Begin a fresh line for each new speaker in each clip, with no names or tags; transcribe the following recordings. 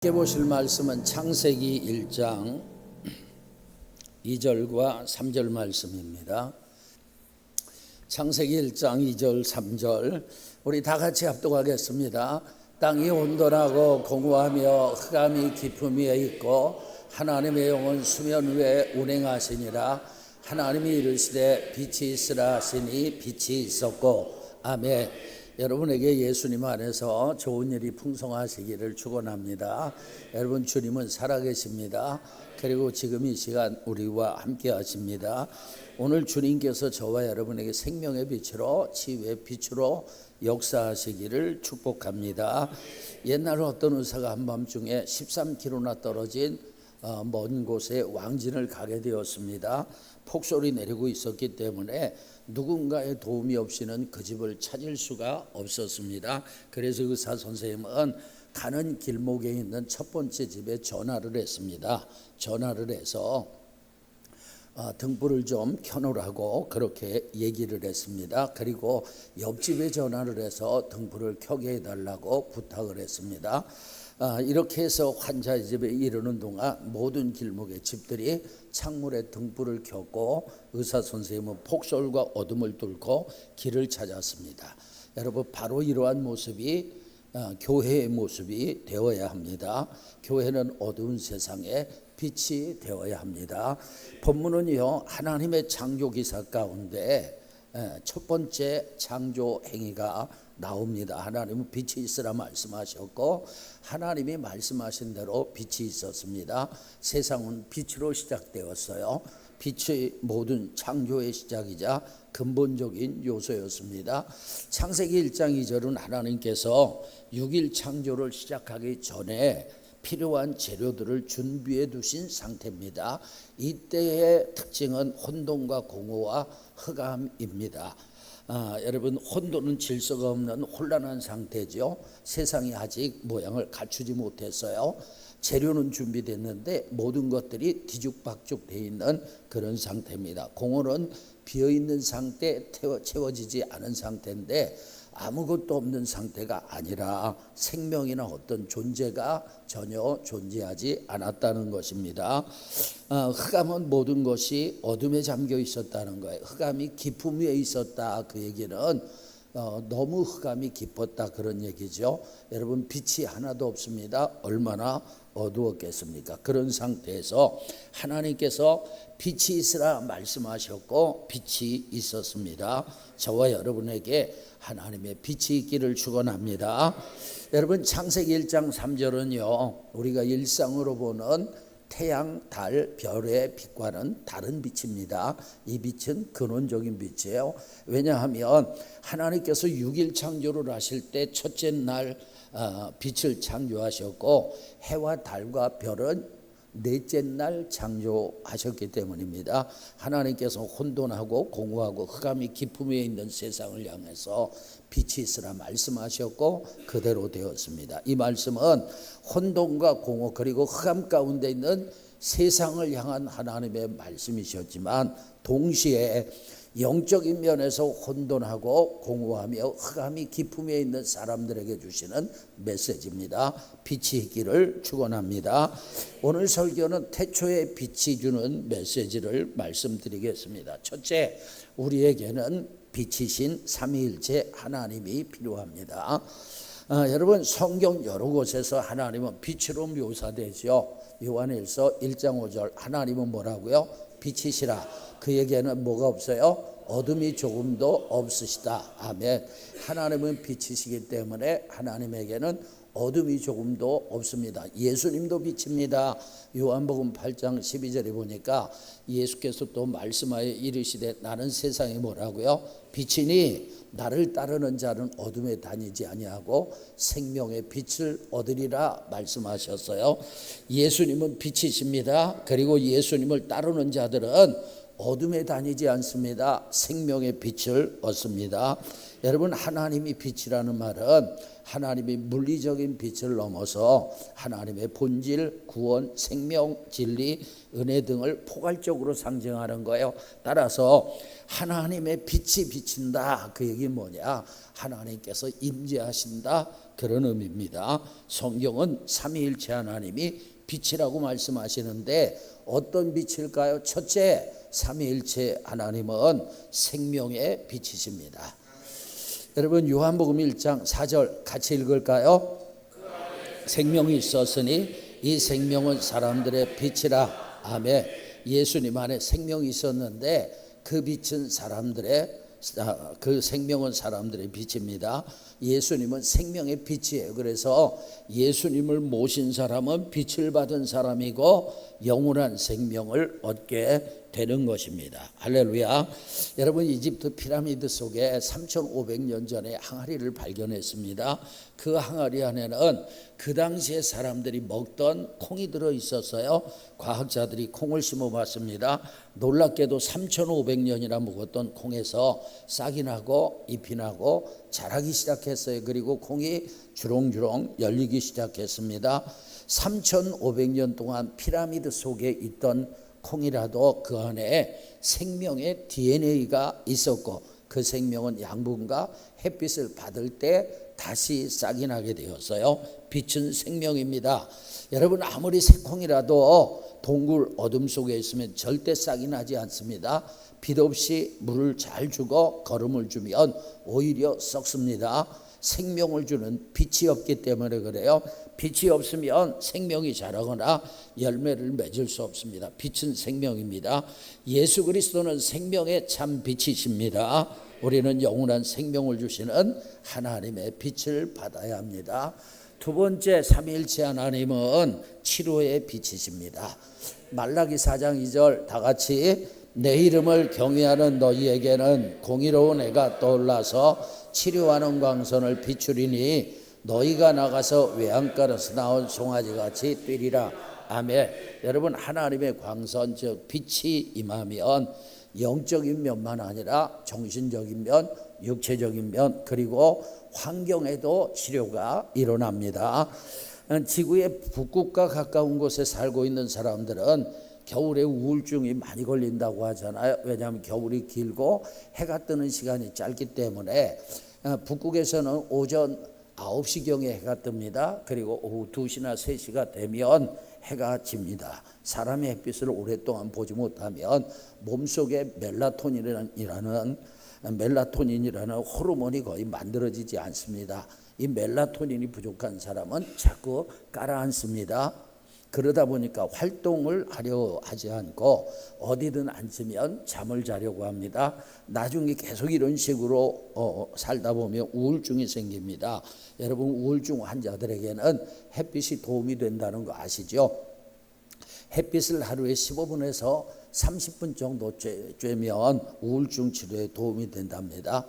함께 보실 말씀은 창세기 1장 2절과 3절 말씀입니다. 창세기 1장 2절 3절 우리 다 같이 합독하겠습니다. 땅이 온돈하고 공허하며 흑암이 깊음 위에 있고 하나님의 영은 수면 위에 운행하시니라. 하나님이 이르시되 빛이 있으라 하시니 빛이 있었고. 아멘. 여러분에게 예수님 안에서 좋은 일이 풍성하시기를 축원합니다. 여러분, 주님은 살아계십니다. 그리고 지금 이 시간 우리와 함께 하십니다. 오늘 주님께서 저와 여러분에게 생명의 빛으로, 치유의 빛으로 역사하시기를 축복합니다. 옛날 어떤 의사가 한밤중에 13km나 떨어진 먼 곳에 왕진을 가게 되었습니다. 폭설이 내리고 있었기 때문에 누군가의 도움이 없이는 그 집을 찾을 수가 없었습니다. 그래서 의사 선생님은 가는 길목에 있는 첫 번째 집에 전화를 했습니다. 전화를 해서 등불을 좀 켜놓으라고 그렇게 얘기를 했습니다. 그리고 옆집에 전화를 해서 등불을 켜게 해달라고 부탁을 했습니다. 이렇게 해서 환자의 집에 이르는 동안 모든 길목의 집들이 창문에 등불을 켰고 의사 선생님은 폭설과 어둠을 뚫고 길을 찾았습니다. 여러분, 바로 이러한 모습이 교회의 모습이 되어야 합니다. 교회는 어두운 세상에 빛이 되어야 합니다. 본문은요, 하나님의 창조 기사 가운데 첫 번째 창조 행위가 나옵니다. 하나님은 빛이 있으라 말씀하셨고 하나님이 말씀하신 대로 빛이 있었습니다. 세상은 빛으로 시작되었어요. 빛이 모든 창조의 시작이자 근본적인 요소였습니다. 창세기 1장 2절은 하나님께서 6일 창조를 시작하기 전에 필요한 재료들을 준비해 두신 상태입니다. 이때의 특징은 혼돈과 공허와 흑암입니다. 여러분, 혼돈은 질서가 없는 혼란한 상태죠. 세상이 아직 모양을 갖추지 못했어요. 재료는 준비됐는데 모든 것들이 뒤죽박죽 되어 있는 그런 상태입니다. 공허는 비어있는 상태, 채워지지 않은 상태인데 아무것도 없는 상태가 아니라 생명이나 어떤 존재가 전혀 존재하지 않았다는 것입니다. 흑암은 모든 것이 어둠에 잠겨 있었다는 거예요. 흑암이 깊음 위에 있었다, 그 얘기는 너무 흑암이 깊었다 그런 얘기죠. 여러분, 빛이 하나도 없습니다. 얼마나 어두웠겠습니까? 그런 상태에서 하나님께서 빛이 있으라 말씀하셨고 빛이 있었습니다. 저와 여러분에게 하나님의 빛이 있기를 축원합니다. 여러분, 창세기 1장 3절은요 우리가 일상으로 보는 태양, 달, 별의 빛과는 다른 빛입니다. 이 빛은 근원적인 빛이에요. 왜냐하면 하나님께서 6일 창조를 하실 때 첫째 날 빛을 창조하셨고 해와 달과 별은 넷째 날 창조하셨기 때문입니다. 하나님께서 혼돈하고 공허하고 흑암이 깊음 위에 있는 세상을 향해서 빛이 있으라 말씀하셨고 그대로 되었습니다. 이 말씀은 혼돈과 공허 그리고 흑암 가운데 있는 세상을 향한 하나님의 말씀이셨지만 동시에 영적인 면에서 혼돈하고 공허하며 흑암이 깊음 위에 있는 사람들에게 주시는 메시지입니다. 빛이 있기를 축원합니다. 오늘 설교는 태초에 빛이 주는 메시지를 말씀드리겠습니다. 첫째, 우리에게는 빛이신 삼위일체 하나님이 필요합니다. 여러분, 성경 여러 곳에서 하나님은 빛으로 묘사되죠. 요한일서 1장 5절 하나님은 뭐라고요? 빛이시라. 그에게는 뭐가 없어요? 어둠이 조금도 없으시다. 아멘. 하나님은 빛이시기 때문에 하나님에게는 어둠이 조금도 없습니다. 예수님도 빛입니다. 요한복음 8장 12절에 보니까 예수께서 또 말씀하여 이르시되 나는 세상에 뭐라고요? 빛이니 나를 따르는 자는 어둠에 다니지 아니하고 생명의 빛을 얻으리라 말씀하셨어요. 예수님은 빛이십니다. 그리고 예수님을 따르는 자들은 어둠에 다니지 않습니다. 생명의 빛을 얻습니다. 여러분, 하나님이 빛이라는 말은 하나님이 물리적인 빛을 넘어서 하나님의 본질, 구원, 생명, 진리, 은혜 등을 포괄적으로 상징하는 거예요. 따라서 하나님의 빛이 비친다, 그 얘기는 뭐냐? 하나님께서 임재하신다, 그런 의미입니다. 성경은 삼위일체 하나님이 빛이라고 말씀하시는데 어떤 빛일까요? 첫째, 삼위일체 하나님은 생명의 빛이십니다. 여러분, 요한복음 1장 4절 같이 읽을까요? 생명이 있었으니 이 생명은 사람들의 빛이라. 아멘. 예수님 안에 생명이 있었는데 그 빛은 그 생명은 사람들의 빛입니다. 예수님은 생명의 빛이에요. 그래서 예수님을 모신 사람은 빛을 받은 사람이고 영원한 생명을 얻게 되는 것입니다. 할렐루야. 여러분, 이집트 피라미드 속에 3,500년 전에 항아리를 발견했습니다. 그 항아리 안에는 그 당시에 사람들이 먹던 콩이 들어 있었어요. 과학자들이 콩을 심어봤습니다. 놀랍게도 3,500년이나 묵었던 콩에서 싹이 나고 잎이 나고 자라기 시작했어요. 그리고 콩이 주렁주렁 열리기 시작했습니다. 3,500년 동안 피라미드 속에 있던 콩이라도 그 안에 생명의 DNA가 있었고 그 생명은 양분과 햇빛을 받을 때 다시 싹이 나게 되었어요. 빛은 생명입니다. 여러분, 아무리 새콩이라도 동굴 어둠 속에 있으면 절대 싹이 나지 않습니다. 빛 없이 물을 잘 주고 거름을 주면 오히려 썩습니다. 생명을 주는 빛이 없기 때문에 그래요. 빛이 없으면 생명이 자라거나 열매를 맺을 수 없습니다. 빛은 생명입니다. 예수 그리스도는 생명의 참 빛이십니다. 우리는 영원한 생명을 주시는 하나님의 빛을 받아야 합니다. 두 번째, 삼위일체 하나님은 치료의 빛이십니다. 말라기 4장 2절 다 같이, 내 이름을 경외하는 너희에게는 공의로운 해가 떠올라서 치료하는 광선을 비추리니 너희가 나가서 외양간에서 나온 송아지같이 뛰리라. 아멘. 여러분, 하나님의 광선, 즉 빛이 임하면 영적인 면만 아니라 정신적인 면, 육체적인 면, 그리고 환경에도 치료가 일어납니다. 지구의 북극과 가까운 곳에 살고 있는 사람들은 겨울에 우울증이 많이 걸린다고 하잖아요. 왜냐하면 겨울이 길고 해가 뜨는 시간이 짧기 때문에. 북극에서는 오전 9시경에 해가 뜹니다. 그리고 오후 2시나 3시가 되면 해가 집니다. 사람의 햇빛을 오랫동안 보지 못하면 몸속에 멜라토닌이라는 호르몬이 거의 만들어지지 않습니다. 이 멜라토닌이 부족한 사람은 자꾸 가라앉습니다. 그러다 보니까 활동을 하려 하지 않고 어디든 앉으면 잠을 자려고 합니다. 나중에 계속 이런 식으로 살다 보면 우울증이 생깁니다. 여러분, 우울증 환자들에게는 햇빛이 도움이 된다는 거 아시죠? 햇빛을 하루에 15분에서 30분 정도 쬐면 우울증 치료에 도움이 된답니다.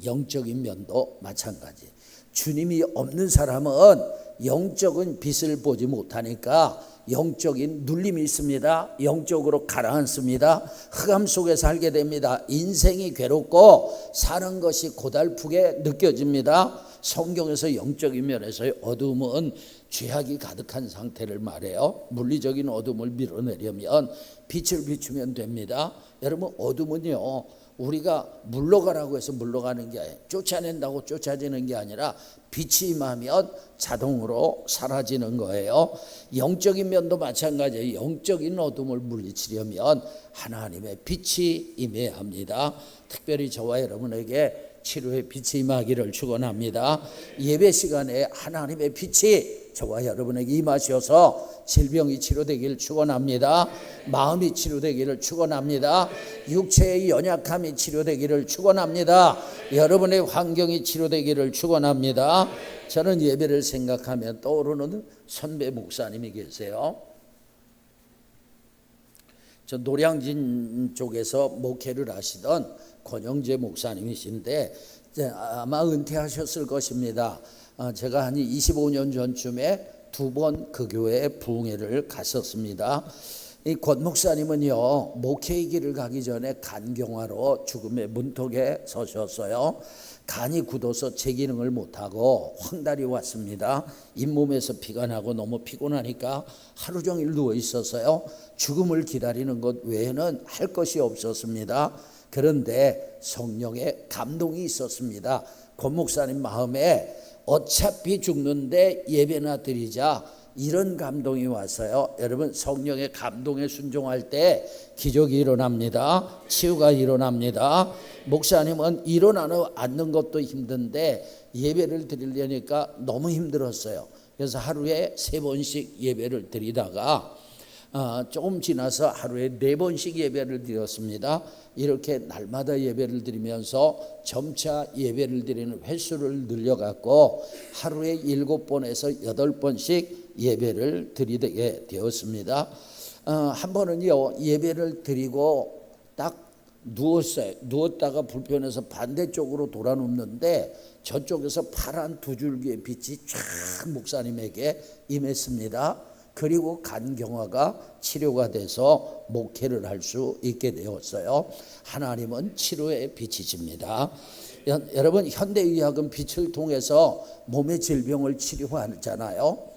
영적인 면도 마찬가지. 주님이 없는 사람은 영적인 빛을 보지 못하니까 영적인 눌림이 있습니다. 영적으로 가라앉습니다. 흑암 속에 살게 됩니다. 인생이 괴롭고 사는 것이 고달프게 느껴집니다. 성경에서 영적인 면에서 어둠은 죄악이 가득한 상태를 말해요. 물리적인 어둠을 밀어내려면 빛을 비추면 됩니다. 여러분, 어둠은요, 우리가 물러가라고 해서 물러가는 게 아니에요. 쫓아낸다고 쫓아지는 게 아니라 빛이 임하면 자동으로 사라지는 거예요. 영적인 면도 마찬가지예요. 영적인 어둠을 물리치려면 하나님의 빛이 임해야 합니다. 특별히 저와 여러분에게 치료의 빛이 임하기를 축원합니다. 예배 시간에 하나님의 빛이 저와 여러분에게 임하셔서 질병이 치료되기를 축원합니다. 마음이 치료되기를 축원합니다. 육체의 연약함이 치료되기를 축원합니다. 여러분의 환경이 치료되기를 축원합니다. 저는 예배를 생각하면 떠오르는 선배 목사님이 계세요. 저 노량진 쪽에서 목회를 하시던 권영재 목사님이신데 아마 은퇴하셨을 것입니다. 제가 한 25년 전쯤에 2번 그 교회에 부흥회를 갔었습니다. 이 권 목사님은요, 목회의 길을 가기 전에 간경화로 죽음의 문턱에 서셨어요. 간이 굳어서 제 기능을 못하고 황달이 왔습니다. 잇몸에서 피가 나고 너무 피곤하니까 하루 종일 누워 있었어요. 죽음을 기다리는 것 외에는 할 것이 없었습니다. 그런데 성령의 감동이 있었습니다. 권 목사님 마음에 어차피 죽는데 예배나 드리자, 이런 감동이 왔어요. 여러분, 성령의 감동에 순종할 때 기적이 일어납니다. 치유가 일어납니다. 목사님은 일어나는 않는 것도 힘든데 예배를 드리려니까 너무 힘들었어요. 그래서 하루에 3번씩 예배를 드리다가 조금 지나서 하루에 4번씩 예배를 드렸습니다. 이렇게 날마다 예배를 드리면서 점차 예배를 드리는 횟수를 늘려갖고 하루에 7번에서 8번씩 예배를 드리게 되었습니다. 한 번은요, 예배를 드리고 딱 누웠어요. 누웠다가 불편해서 반대쪽으로 돌아 눕는데 저쪽에서 파란 2줄기의 빛이 쫙 목사님에게 임했습니다. 그리고 간경화가 치료가 돼서 목회를 할 수 있게 되었어요. 하나님은 치료의 빛이십니다. 여러분, 현대의학은 빛을 통해서 몸의 질병을 치료하잖아요.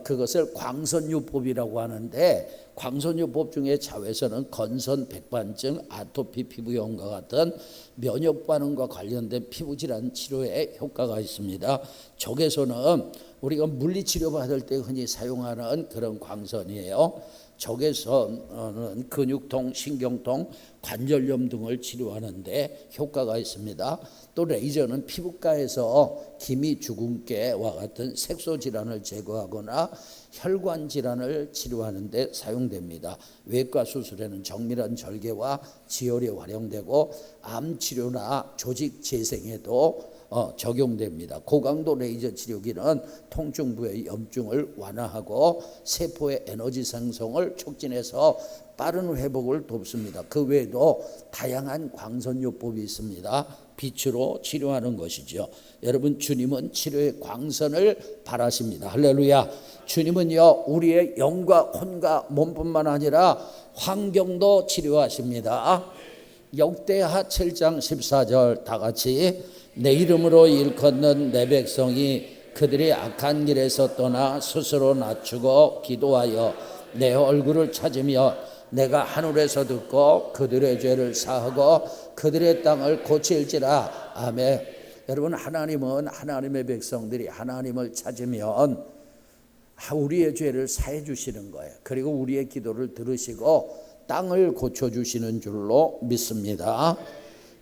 그것을 광선요법이라고 하는데, 광선요법 중에 자외선은 건선, 백반증, 아토피 피부염과 같은 면역 반응과 관련된 피부질환 치료에 효과가 있습니다. 적외선은 우리가 물리치료 받을 때 흔히 사용하는 그런 광선이에요. 적외선은 근육통, 신경통, 관절염 등을 치료하는데 효과가 있습니다. 또 레이저는 피부과에서 기미, 주근깨와 같은 색소 질환을 제거하거나 혈관 질환을 치료하는 데 사용됩니다. 외과 수술에는 정밀한 절개와 지혈에 활용되고 암 치료나 조직 재생에도 적용됩니다. 고강도 레이저 치료기는 통증부의 염증을 완화하고 세포의 에너지 생성을 촉진해서 빠른 회복을 돕습니다. 그 외에도 다양한 광선요법이 있습니다. 빛으로 치료하는 것이죠. 여러분, 주님은 치료의 광선을 바라십니다. 할렐루야. 주님은요, 우리의 영과 혼과 몸뿐만 아니라 환경도 치료하십니다. 역대하 7장 14절 다 같이, 내 이름으로 일컫는 내 백성이 그들이 악한 길에서 떠나 스스로 낮추고 기도하여 내 얼굴을 찾으며 내가 하늘에서 듣고 그들의 죄를 사하고 그들의 땅을 고칠지라. 아멘. 여러분, 하나님은 하나님의 백성들이 하나님을 찾으면 우리의 죄를 사해 주시는 거예요. 그리고 우리의 기도를 들으시고 땅을 고쳐주시는 줄로 믿습니다.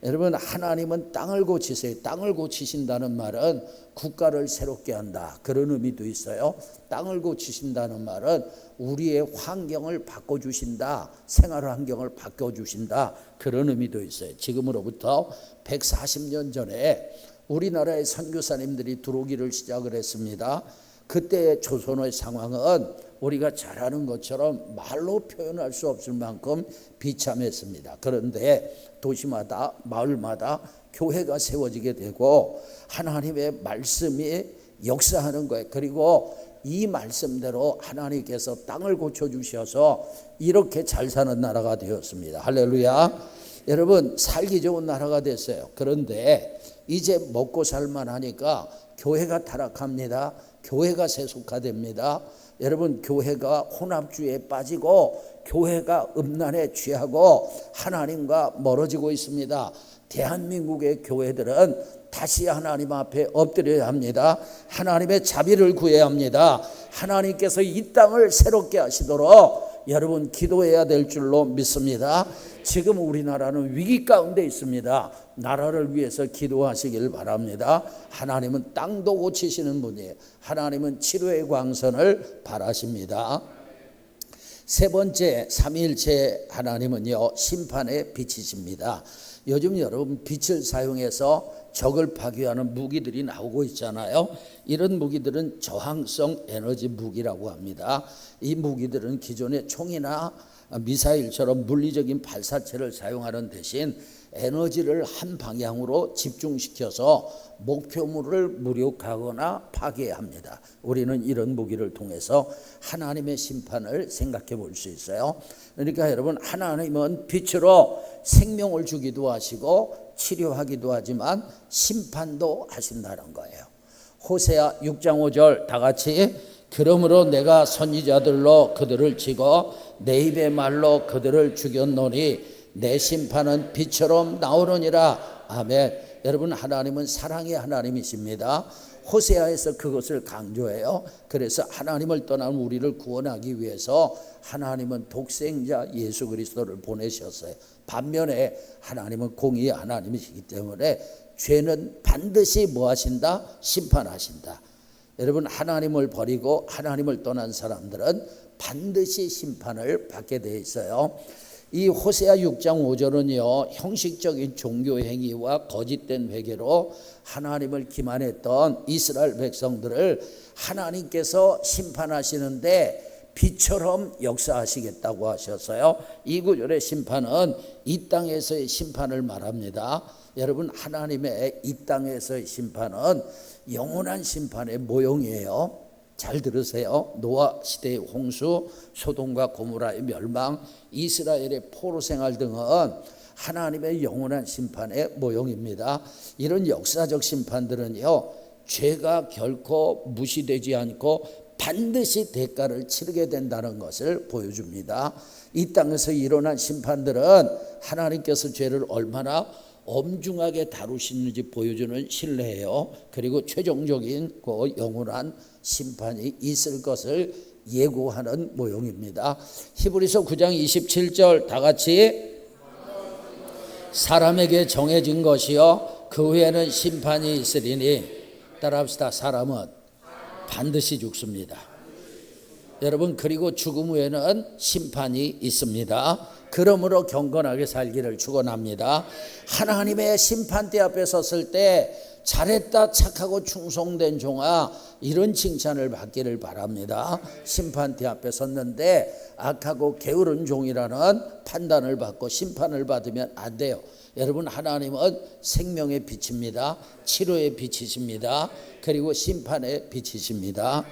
여러분, 하나님은 땅을 고치세요. 땅을 고치신다는 말은 국가를 새롭게 한다, 그런 의미도 있어요. 땅을 고치신다는 말은 우리의 환경을 바꿔주신다, 생활 환경을 바꿔주신다, 그런 의미도 있어요. 지금으로부터 140년 전에 우리나라의 선교사님들이 들어오기를 시작을 했습니다. 그때 조선의 상황은 우리가 잘 아는 것처럼 말로 표현할 수 없을 만큼 비참했습니다. 그런데 도시마다 마을마다 교회가 세워지게 되고 하나님의 말씀이 역사하는 거예요. 그리고 이 말씀대로 하나님께서 땅을 고쳐주셔서 이렇게 잘 사는 나라가 되었습니다. 할렐루야. 여러분, 살기 좋은 나라가 됐어요. 그런데 이제 먹고 살만하니까 교회가 타락합니다. 교회가 세속화됩니다. 여러분, 교회가 혼합주의에 빠지고 교회가 음란에 취하고 하나님과 멀어지고 있습니다. 대한민국의 교회들은 다시 하나님 앞에 엎드려야 합니다. 하나님의 자비를 구해야 합니다. 하나님께서 이 땅을 새롭게 하시도록 여러분 기도해야 될 줄로 믿습니다. 지금 우리나라는 위기 가운데 있습니다. 나라를 위해서 기도하시길 바랍니다. 하나님은 땅도 고치시는 분이에요. 하나님은 치료의 광선을 바라십니다. 세 번째, 삼위일체 하나님은요, 심판의 빛이십니다. 요즘 여러분 빛을 사용해서 적을 파괴하는 무기들이 나오고 있잖아요. 이런 무기들은 저항성 에너지 무기라고 합니다. 이 무기들은 기존의 총이나 미사일처럼 물리적인 발사체를 사용하는 대신 에너지를 한 방향으로 집중시켜서 목표물을 무력하거나 파괴합니다. 우리는 이런 무기를 통해서 하나님의 심판을 생각해 볼 수 있어요. 그러니까 여러분, 하나님은 빛으로 생명을 주기도 하시고 치료하기도 하지만 심판도 하신다는 거예요. 호세아 6장 5절 다 같이, 그러므로 내가 선지자들로 그들을 치고 내 입의 말로 그들을 죽였노니 내 심판은 빛처럼 나오느니라. 아멘. 여러분, 하나님은 사랑의 하나님이십니다. 호세아에서 그것을 강조해요. 그래서 하나님을 떠난 우리를 구원하기 위해서 하나님은 독생자 예수 그리스도를 보내셨어요. 반면에 하나님은 공의의 하나님이시기 때문에 죄는 반드시 뭐 하신다? 심판하신다. 여러분, 하나님을 버리고 하나님을 떠난 사람들은 반드시 심판을 받게 되어 있어요. 이 호세아 6장 5절은요, 형식적인 종교 행위와 거짓된 회개로 하나님을 기만했던 이스라엘 백성들을 하나님께서 심판하시는데 빛처럼 역사하시겠다고 하셨어요. 이 구절의 심판은 이 땅에서의 심판을 말합니다. 여러분, 하나님의 이 땅에서의 심판은 영원한 심판의 모형이에요. 잘 들으세요. 노아 시대의 홍수, 소돔과 고모라의 멸망, 이스라엘의 포로 생활 등은 하나님의 영원한 심판의 모형입니다. 이런 역사적 심판들은요, 죄가 결코 무시되지 않고 반드시 대가를 치르게 된다는 것을 보여줍니다. 이 땅에서 일어난 심판들은 하나님께서 죄를 얼마나 엄중하게 다루시는지 보여주는 신뢰예요. 그리고 최종적인 그 영원한 심판이 있을 것을 예고하는 모형입니다. 히브리서 9장 27절 다 같이, 사람에게 정해진 것이요 그 후에는 심판이 있으리니, 따라합시다. 사람은 반드시 죽습니다. 여러분, 그리고 죽음 후에는 심판이 있습니다. 그러므로 경건하게 살기를 축원합니다. 하나님의 심판대 앞에 섰을 때 잘했다, 착하고 충성된 종아, 이런 칭찬을 받기를 바랍니다. 심판대 앞에 섰는데 악하고 게으른 종이라는 판단을 받고 심판을 받으면 안 돼요. 여러분, 하나님은 생명의 빛입니다. 치료의 빛이십니다. 그리고 심판의 빛이십니다.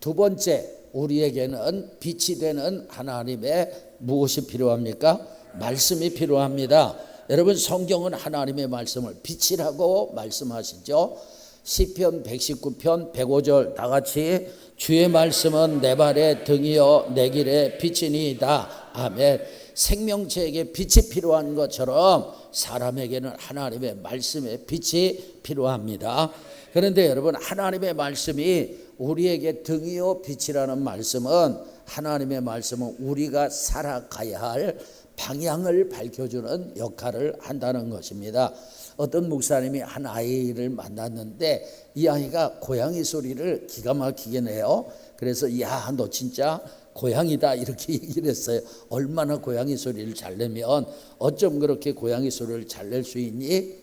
두 번째, 우리에게는 빛이 되는 하나님의 무엇이 필요합니까? 말씀이 필요합니다. 여러분, 성경은 하나님의 말씀을 빛이라고 말씀하시죠. 시편 119편 105절 다 같이, 주의 말씀은 내 발의 등이요 내 길의 빛이니이다. 아멘. 생명체에게 빛이 필요한 것처럼 사람에게는 하나님의 말씀의 빛이 필요합니다. 그런데 여러분, 하나님의 말씀이 우리에게 등이요 빛이라는 말씀은, 하나님의 말씀은 우리가 살아가야 할 방향을 밝혀주는 역할을 한다는 것입니다. 어떤 목사님이 한 아이를 만났는데 이 아이가 고양이 소리를 기가 막히게 내요. 그래서 야, 너 진짜 고양이다, 이렇게 얘기를 했어요. 얼마나 고양이 소리를 잘 내면 어쩜 그렇게 고양이 소리를 잘 낼 수 있니?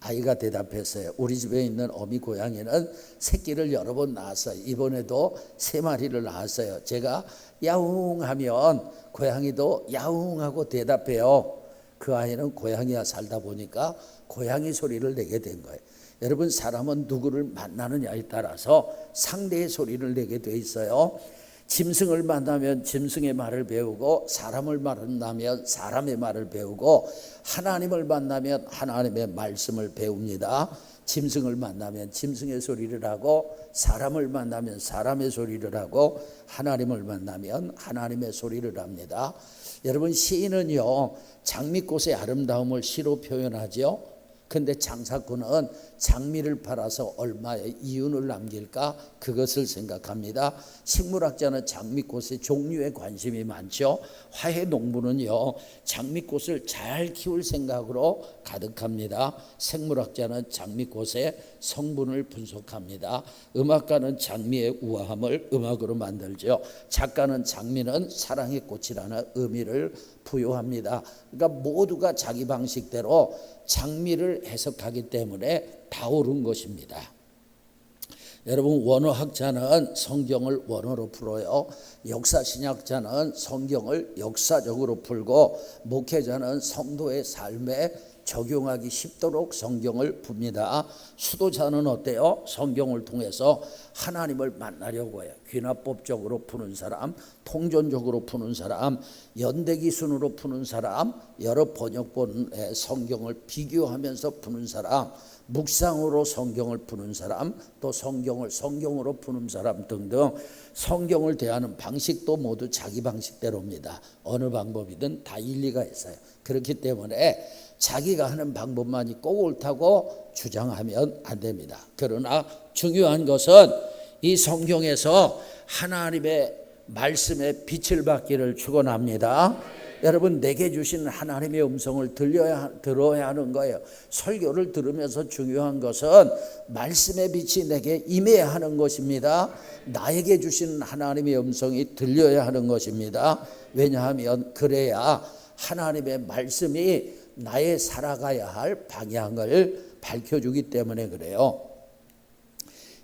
아이가 대답했어요. 우리 집에 있는 어미 고양이는 새끼를 여러 번 낳았어요. 이번에도 3마리를 낳았어요. 제가 야웅 하면 고양이도 야웅하고 대답해요. 그 아이는 고양이와 살다 보니까 고양이 소리를 내게 된 거예요. 여러분, 사람은 누구를 만나느냐에 따라서 상대의 소리를 내게 돼 있어요. 짐승을 만나면 짐승의 말을 배우고, 사람을 만나면 사람의 말을 배우고, 하나님을 만나면 하나님의 말씀을 배웁니다. 짐승을 만나면 짐승의 소리를 하고, 사람을 만나면 사람의 소리를 하고, 하나님을 만나면 하나님의 소리를 합니다. 여러분, 시인은요, 장미꽃의 아름다움을 시로 표현하죠. 근데 장사꾼은 장미를 팔아서 얼마의 이윤을 남길까, 그것을 생각합니다. 식물학자는 장미꽃의 종류에 관심이 많죠. 화훼 농부는요, 장미꽃을 잘 키울 생각으로 가득합니다. 생물학자는 장미꽃의 성분을 분석합니다. 음악가는 장미의 우아함을 음악으로 만들죠. 작가는 장미는 사랑의 꽃이라는 의미를 부여합니다. 그러니까 모두가 자기 방식대로 장미를 해석하기 때문에 다 옳은 것입니다. 여러분, 원어학자는 성경을 원어로 풀어요. 역사신학자는 성경을 역사적으로 풀고, 목회자는 성도의 삶에 적용하기 쉽도록 성경을 풉니다. 수도자는 어때요? 성경을 통해서 하나님을 만나려고 해요. 귀납법적으로 푸는 사람, 통전적으로 푸는 사람, 연대기순으로 푸는 사람, 여러 번역본의 성경을 비교하면서 푸는 사람, 묵상으로 성경을 푸는 사람, 또 성경으로 푸는 사람 등등 성경을 대하는 방식도 모두 자기 방식대로입니다. 어느 방법이든 다 일리가 있어요. 그렇기 때문에 자기가 하는 방법만이 꼭 옳다고 주장하면 안 됩니다. 그러나 중요한 것은 이 성경에서 하나님의 말씀에 빛을 받기를 축원합니다. 여러분, 내게 주신 하나님의 음성을 들어야 하는 거예요. 설교를 들으면서 중요한 것은 말씀의 빛이 내게 임해야 하는 것입니다. 나에게 주신 하나님의 음성이 들려야 하는 것입니다. 왜냐하면 그래야 하나님의 말씀이 나의 살아가야 할 방향을 밝혀주기 때문에 그래요.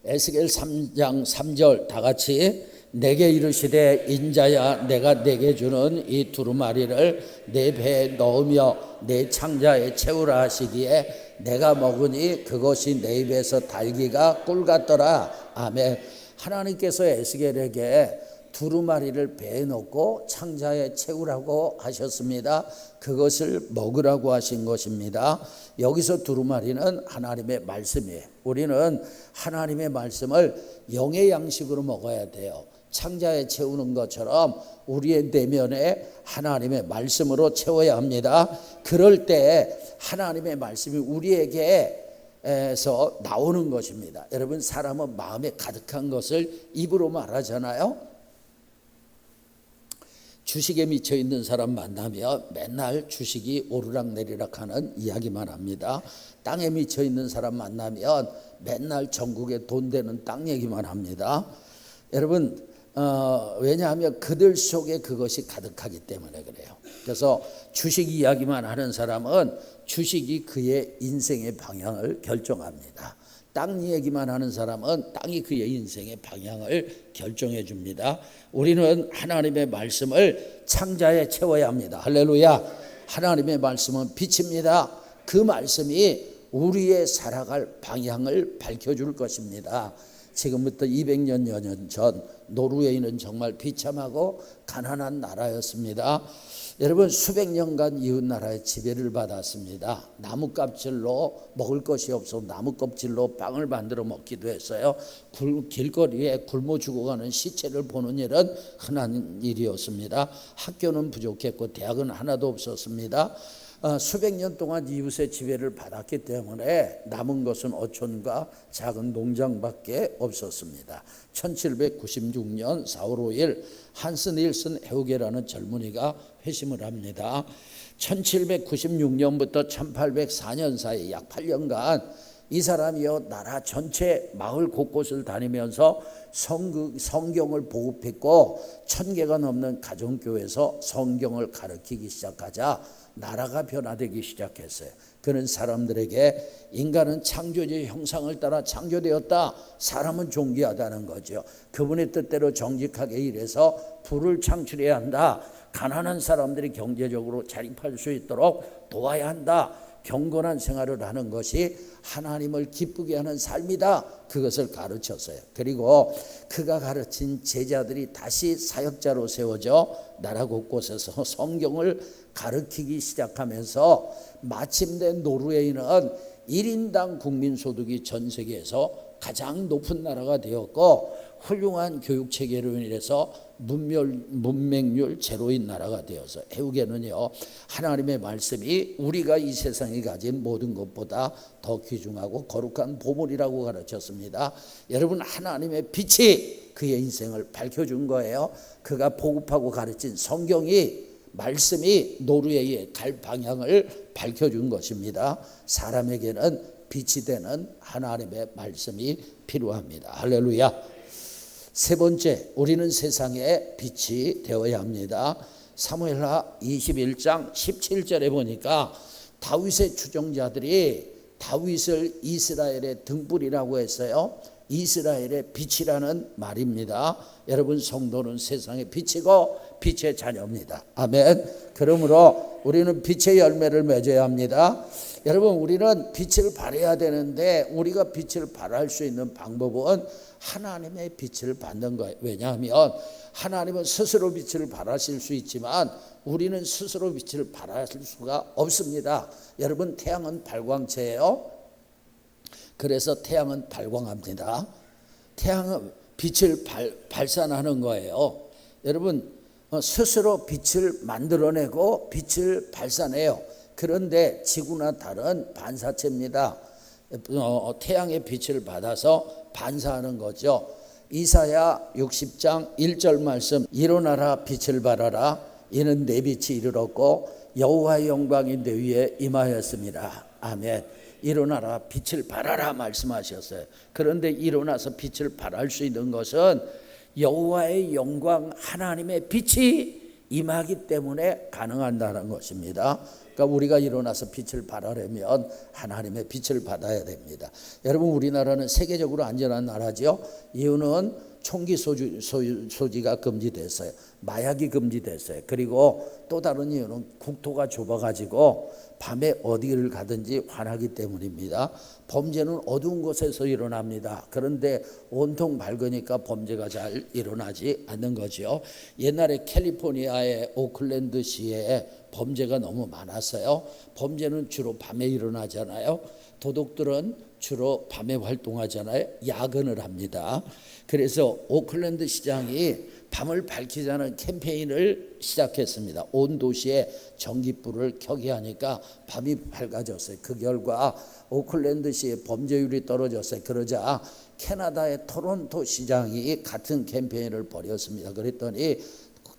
에스겔 3장 3절 다 같이 내게 이르시되 인자야 내가 내게 주는 이 두루마리를 내 배에 넣으며 내 창자에 채우라 하시기에 내가 먹으니 그것이 내 입에서 달기가 꿀 같더라. 아멘. 하나님께서 에스겔에게 두루마리를 배에 넣고 창자에 채우라고 하셨습니다. 그것을 먹으라고 하신 것입니다. 여기서 두루마리는 하나님의 말씀이에요. 우리는 하나님의 말씀을 영의 양식으로 먹어야 돼요. 창자에 채우는 것처럼 우리의 내면에 하나님의 말씀으로 채워야 합니다. 그럴 때 하나님의 말씀이 우리에게서 나오는 것입니다. 여러분, 사람은 마음에 가득한 것을 입으로 말하잖아요. 주식에 미쳐 있는 사람 만나면 맨날 주식이 오르락내리락 하는 이야기만 합니다. 땅에 미쳐 있는 사람 만나면 맨날 전국에 돈 되는 땅 얘기만 합니다. 여러분, 왜냐하면 그들 속에 그것이 가득하기 때문에 그래요. 그래서 주식 이야기만 하는 사람은 주식이 그의 인생의 방향을 결정합니다. 땅 얘기만 하는 사람은 땅이 그의 인생의 방향을 결정해 줍니다. 우리는 하나님의 말씀을 창자에 채워야 합니다. 할렐루야. 하나님의 말씀은 빛입니다. 그 말씀이 우리의 살아갈 방향을 밝혀줄 것입니다. 지금부터 200여 년 전 노르웨이는 정말 비참하고 가난한 나라였습니다. 여러분, 수백 년간 이웃 나라의 지배를 받았습니다. 나무 껍질로 먹을 것이 없어 나무 껍질로 빵을 만들어 먹기도 했어요. 길거리에 굶어 죽어가는 시체를 보는 일은 흔한 일이었습니다. 학교는 부족했고 대학은 하나도 없었습니다. 수백 년 동안 이웃의 지배를 받았기 때문에 남은 것은 어촌과 작은 농장밖에 없었습니다. 1796년 4월 5일 한스 닐슨 헤우게라는 젊은이가 회심을 합니다. 1796년부터 1804년 사이 약 8년간 이 사람이요 나라 전체 마을 곳곳을 다니면서 성경을 보급했고 1000개가 넘는 가정교회에서 성경을 가르치기 시작하자 나라가 변화되기 시작했어요. 그는 사람들에게 인간은 창조주의 형상을 따라 창조되었다. 사람은 존귀하다는 거죠. 그분의 뜻대로 정직하게 일해서 부를 창출해야 한다. 가난한 사람들이 경제적으로 자립할 수 있도록 도와야 한다. 경건한 생활을 하는 것이 하나님을 기쁘게 하는 삶이다. 그것을 가르쳤어요. 그리고 그가 가르친 제자들이 다시 사역자로 세워져 나라 곳곳에서 성경을 가르치기 시작하면서 마침내 노르웨이는 1인당 국민소득이 전 세계에서 가장 높은 나라가 되었고 훌륭한 교육체계로 인해서 문맹률 제로인 나라가 되어서 헤우게는요 하나님의 말씀이 우리가 이 세상에 가진 모든 것보다 더 귀중하고 거룩한 보물이라고 가르쳤습니다. 여러분, 하나님의 빛이 그의 인생을 밝혀준 거예요. 그가 보급하고 가르친 성경이 말씀이 노르웨이의 갈 방향을 밝혀준 것입니다. 사람에게는 빛이 되는 하나님의 말씀이 필요합니다. 할렐루야. 세 번째, 우리는 세상에 빛이 되어야 합니다. 사무엘하 21장 17절에 보니까 다윗의 추종자들이 다윗을 이스라엘의 등불이라고 했어요. 이스라엘의 빛이라는 말입니다. 여러분, 성도는 세상의 빛이고 빛의 자녀입니다. 아멘. 그러므로 우리는 빛의 열매를 맺어야 합니다. 여러분, 우리는 빛을 발해야 되는데 우리가 빛을 발할 수 있는 방법은 하나님의 빛을 받는 거예요. 왜냐하면 하나님은 스스로 빛을 발하실 수 있지만 우리는 스스로 빛을 발하실 수가 없습니다. 여러분, 태양은 발광체예요. 그래서 태양은 발광합니다. 태양은 빛을 발산하는 거예요. 여러분, 스스로 빛을 만들어내고 빛을 발산해요. 그런데 지구나 달은 반사체입니다. 태양의 빛을 받아서 반사하는 거죠. 이사야 60장 1절 말씀, 일어나라 빛을 발하라 이는 내 빛이 이르렀고 여호와의 영광이 내 위에 임하였습니다. 아멘. 일어나라 빛을 발하라 말씀하셨어요. 그런데 일어나서 빛을 발할 수 있는 것은 여호와의 영광 하나님의 빛이 임하기 때문에 가능한다는 것입니다. 그러니까 우리가 일어나서 빛을 발하려면 하나님의 빛을 받아야 됩니다. 여러분, 우리나라는 세계적으로 안전한 나라죠. 이유는 총기 소지가 금지됐어요. 마약이 금지됐어요. 그리고 또 다른 이유는 국토가 좁아가지고 밤에 어디를 가든지 환하기 때문입니다. 범죄는 어두운 곳에서 일어납니다. 그런데 온통 밝으니까 범죄가 잘 일어나지 않는 거죠. 옛날에 캘리포니아의 오클랜드시에 범죄가 너무 많았어요. 범죄는 주로 밤에 일어나잖아요. 도둑들은 주로 밤에 활동하잖아요. 야근을 합니다. 그래서 오클랜드 시장이 밤을 밝히자는 캠페인을 시작했습니다. 온 도시에 전기불을 켜게 하니까 밤이 밝아졌어요. 그 결과 오클랜드시의 범죄율이 떨어졌어요. 그러자 캐나다의 토론토 시장이 같은 캠페인을 벌였습니다. 그랬더니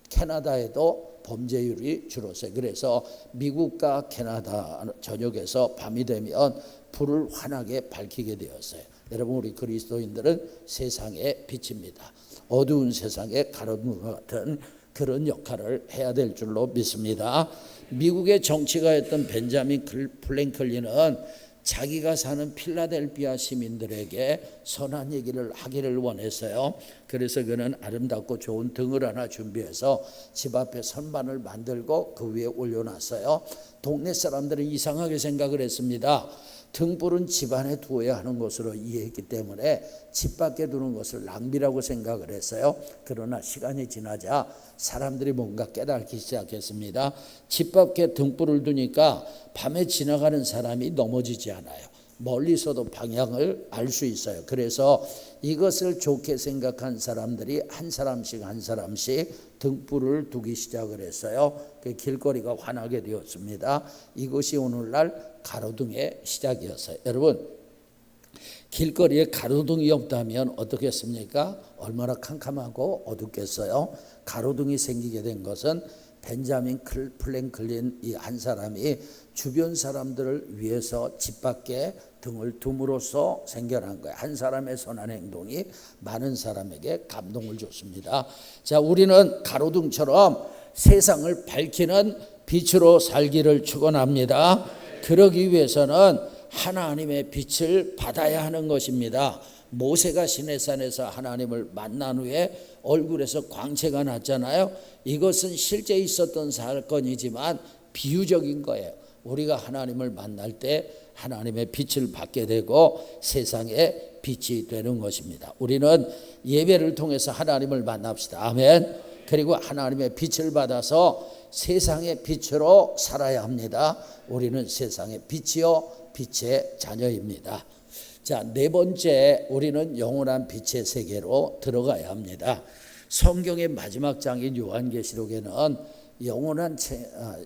캐나다에도 범죄율이 줄었어요. 그래서 미국과 캐나다 전역에서 밤이 되면 불을 환하게 밝히게 되었어요. 여러분, 우리 그리스도인들은 세상의 빛입니다. 어두운 세상에 가로등과 같은 그런 역할을 해야 될 줄로 믿습니다. 미국의 정치가였던 벤자민 프랭클린은 자기가 사는 필라델피아 시민들에게 선한 얘기를 하기를 원했어요. 그래서 그는 아름답고 좋은 등을 하나 준비해서 집 앞에 선반을 만들고 그 위에 올려놨어요. 동네 사람들은 이상하게 생각을 했습니다. 등불은 집 안에 두어야 하는 것으로 이해했기 때문에 집 밖에 두는 것을 낭비라고 생각을 했어요. 그러나 시간이 지나자 사람들이 뭔가 깨닫기 시작했습니다. 집 밖에 등불을 두니까 밤에 지나가는 사람이 넘어지지 않아요. 멀리서도 방향을 알 수 있어요. 그래서 이것을 좋게 생각한 사람들이 한 사람씩 등불을 두기 시작을 했어요. 그 길거리가 환하게 되었습니다. 이것이 오늘날 가로등의 시작이었어요. 여러분, 길거리에 가로등이 없다면 어떻겠습니까? 얼마나 캄캄하고 어둡겠어요. 가로등이 생기게 된 것은 벤자민 프랭클린 이 한 사람이 주변 사람들을 위해서 집 밖에 등을 둠으로써 생겨난 거예요. 한 사람의 선한 행동이 많은 사람에게 감동을 줬습니다. 자, 우리는 가로등처럼 세상을 밝히는 빛으로 살기를 축원합니다. 그러기 위해서는 하나님의 빛을 받아야 하는 것입니다. 모세가 시내산에서 하나님을 만난 후에 얼굴에서 광채가 났잖아요. 이것은 실제 있었던 사건이지만 비유적인 거예요. 우리가 하나님을 만날 때 하나님의 빛을 받게 되고 세상에 빛이 되는 것입니다. 우리는 예배를 통해서 하나님을 만납시다. 아멘. 그리고 하나님의 빛을 받아서 세상의 빛으로 살아야 합니다. 우리는 세상의 빛이요 빛의 자녀입니다. 자, 네 번째, 우리는 영원한 빛의 세계로 들어가야 합니다. 성경의 마지막 장인 요한계시록에는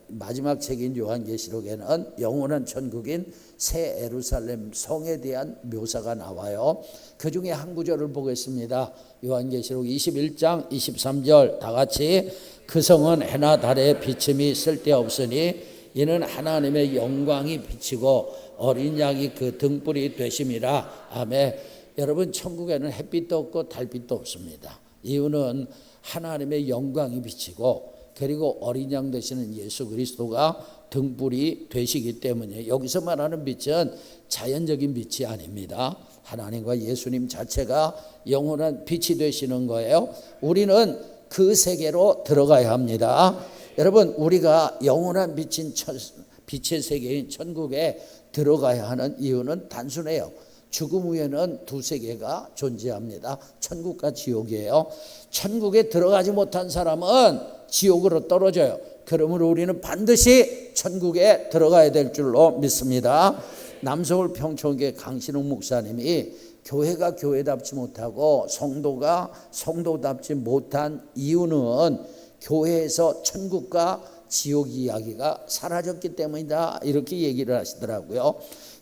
마지막 책인 요한계시록에는 영원한 천국인 새 예루살렘 성에 대한 묘사가 나와요. 그 중에 한 구절을 보겠습니다. 요한계시록 21장 23절 다 같이, 그 성은 해나 달의 비침이 쓸데없으니 이는 하나님의 영광이 비치고 어린 양이 그 등불이 되심이라. 아멘. 여러분, 천국에는 햇빛도 없고 달빛도 없습니다. 이유는 하나님의 영광이 비치고 그리고 어린 양 되시는 예수 그리스도가 등불이 되시기 때문에, 여기서 말하는 빛은 자연적인 빛이 아닙니다. 하나님과 예수님 자체가 영원한 빛이 되시는 거예요. 우리는 그 세계로 들어가야 합니다. 여러분, 우리가 영원한 빛의 세계인 천국에 들어가야 하는 이유는 단순해요. 죽음 후에는 두 세계가 존재합니다. 천국과 지옥이에요. 천국에 들어가지 못한 사람은 지옥으로 떨어져요. 그러므로 우리는 반드시 천국에 들어가야 될 줄로 믿습니다. 남서울 평촌교회 강신웅 목사님이 교회가 교회답지 못하고 성도가 성도답지 못한 이유는 교회에서 천국과 지옥 이야기가 사라졌기 때문이다, 이렇게 얘기를 하시더라고요.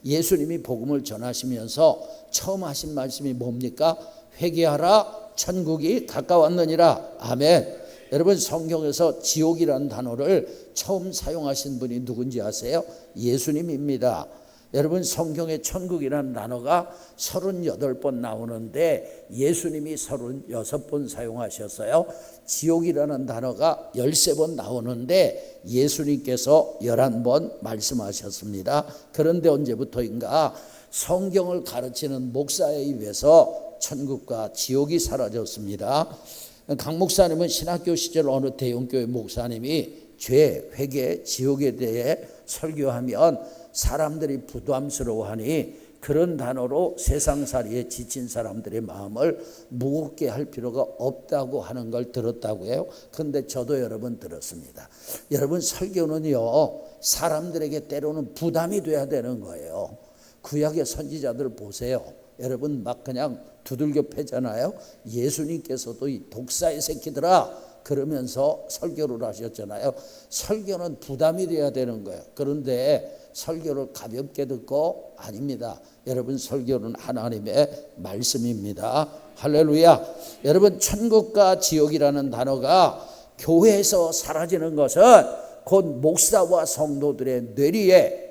예수님이 복음을 전하시면서 처음 하신 말씀이 뭡니까? 회개하라, 천국이 가까웠느니라. 아멘. 여러분, 성경에서 지옥이라는 단어를 처음 사용하신 분이 누군지 아세요? 예수님입니다. 여러분, 성경에 천국이라는 단어가 38번 나오는데 예수님이 36번 사용하셨어요. 지옥이라는 단어가 13번 나오는데 예수님께서 11번 말씀하셨습니다. 그런데 언제부터인가 성경을 가르치는 목사에 의해서 천국과 지옥이 사라졌습니다. 강 목사님은 신학교 시절 어느 대형교회 목사님이 죄, 회개, 지옥에 대해 설교하면 사람들이 부담스러워하니 그런 단어로 세상살이에 지친 사람들의 마음을 무겁게 할 필요가 없다고 하는 걸 들었다고 해요. 그런데 저도 여러 번 들었습니다. 여러분, 설교는요, 사람들에게 때로는 부담이 돼야 되는 거예요. 구약의 선지자들 보세요. 여러분, 막 그냥 두들겨 패잖아요. 예수님께서도 이 독사의 새끼들아 그러면서 설교를 하셨잖아요. 설교는 부담이 돼야 되는 거예요. 그런데 설교를 가볍게 듣고 아닙니다. 여러분, 설교는 하나님의 말씀입니다. 할렐루야. 여러분, 천국과 지옥이라는 단어가 교회에서 사라지는 것은 곧 목사와 성도들의 뇌리에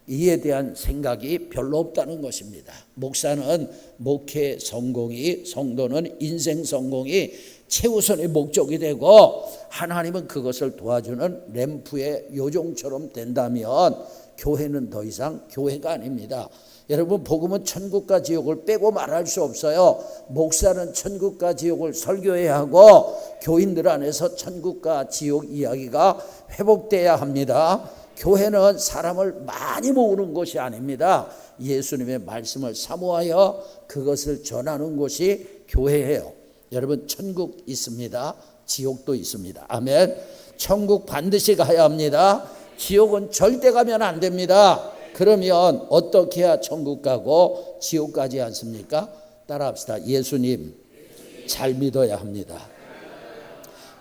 이에 대한 생각이 별로 없다는 것입니다. 목사는 목회 성공이, 성도는 인생 성공이 최우선의 목적이 되고 하나님은 그것을 도와주는 램프의 요종처럼 된다면 교회는 더 이상 교회가 아닙니다. 여러분, 복음은 천국과 지옥을 빼고 말할 수 없어요. 목사는 천국과 지옥을 설교해야 하고 교인들 안에서 천국과 지옥 이야기가 회복돼야 합니다. 교회는 사람을 많이 모으는 곳이 아닙니다. 예수님의 말씀을 사모하여 그것을 전하는 곳이 교회예요. 여러분, 천국 있습니다. 지옥도 있습니다. 아멘. 천국 반드시 가야 합니다. 지옥은 절대 가면 안 됩니다. 그러면 어떻게 해야 천국 가고 지옥 가지 않습니까? 따라합시다. 예수님 잘 믿어야 합니다.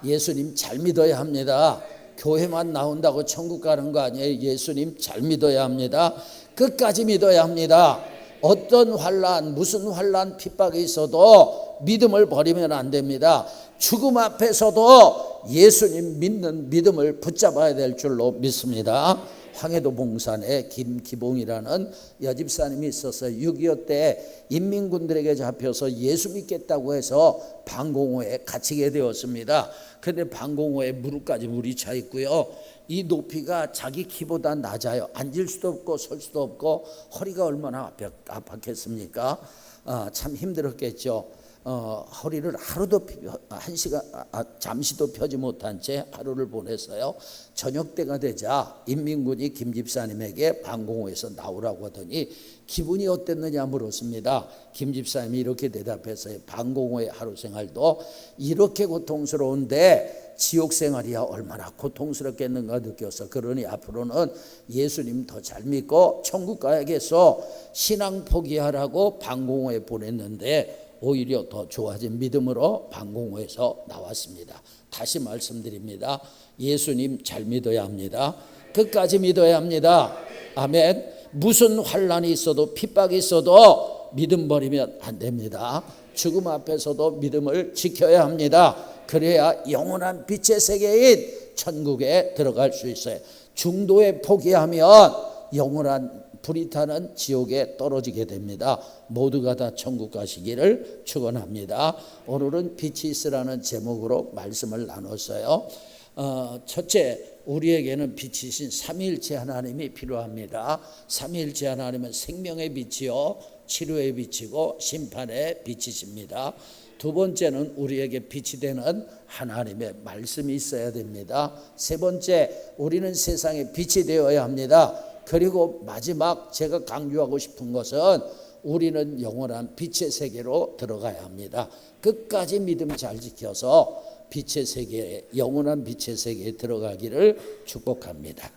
예수님 잘 믿어야 합니다. 교회만 나온다고 천국 가는 거 아니에요. 예수님 잘 믿어야 합니다. 끝까지 믿어야 합니다. 어떤 환난, 무슨 환난, 핍박이 있어도 믿음을 버리면 안 됩니다. 죽음 앞에서도 예수님 믿는 믿음을 붙잡아야 될 줄로 믿습니다. 황해도 봉산에 김기봉이라는 여집사님이 있었어요. 6.25 때 인민군들에게 잡혀서 예수 믿겠다고 해서 방공호에 갇히게 되었습니다. 그런데 방공호에 무릎까지 물이 차 있고요. 이 높이가 자기 키보다 낮아요. 앉을 수도 없고 설 수도 없고 허리가 얼마나 아팠겠습니까? 참 힘들었겠죠. 허리를 하루도 한 시간 잠시도 펴지 못한 채 하루를 보냈어요. 저녁 때가 되자 인민군이 김 집사님에게 방공호에서 나오라고 하더니 기분이 어땠느냐 물었습니다. 김 집사님이 이렇게 대답했어요. 방공호의 하루 생활도 이렇게 고통스러운데 지옥 생활이야 얼마나 고통스럽겠는가 느꼈어. 그러니 앞으로는 예수님 더 잘 믿고 천국 가야겠어. 신앙 포기하라고 방공호에 보냈는데 오히려 더 좋아진 믿음으로 방공호에서 나왔습니다. 다시 말씀드립니다. 예수님 잘 믿어야 합니다. 끝까지 믿어야 합니다. 아멘. 무슨 환난이 있어도 핍박이 있어도 믿음 버리면 안 됩니다. 죽음 앞에서도 믿음을 지켜야 합니다. 그래야 영원한 빛의 세계인 천국에 들어갈 수 있어요. 중도에 포기하면 영원한 불이 타는 지옥에 떨어지게 됩니다. 모두가 다 천국 가시기를 축원합니다. 오늘은 빛이 있으라는 제목으로 말씀을 나눴어요. 첫째, 우리에게는 빛이신 삼위일체 하나님이 필요합니다. 삼위일체 하나님은 생명의 빛이요 치료의 빛이고 심판의 빛이십니다. 두 번째는 우리에게 빛이 되는 하나님의 말씀이 있어야 됩니다. 세 번째, 우리는 세상에 빛이 되어야 합니다. 그리고 마지막 제가 강조하고 싶은 것은 우리는 영원한 빛의 세계로 들어가야 합니다. 끝까지 믿음 잘 지켜서 빛의 세계에, 영원한 빛의 세계에 들어가기를 축복합니다.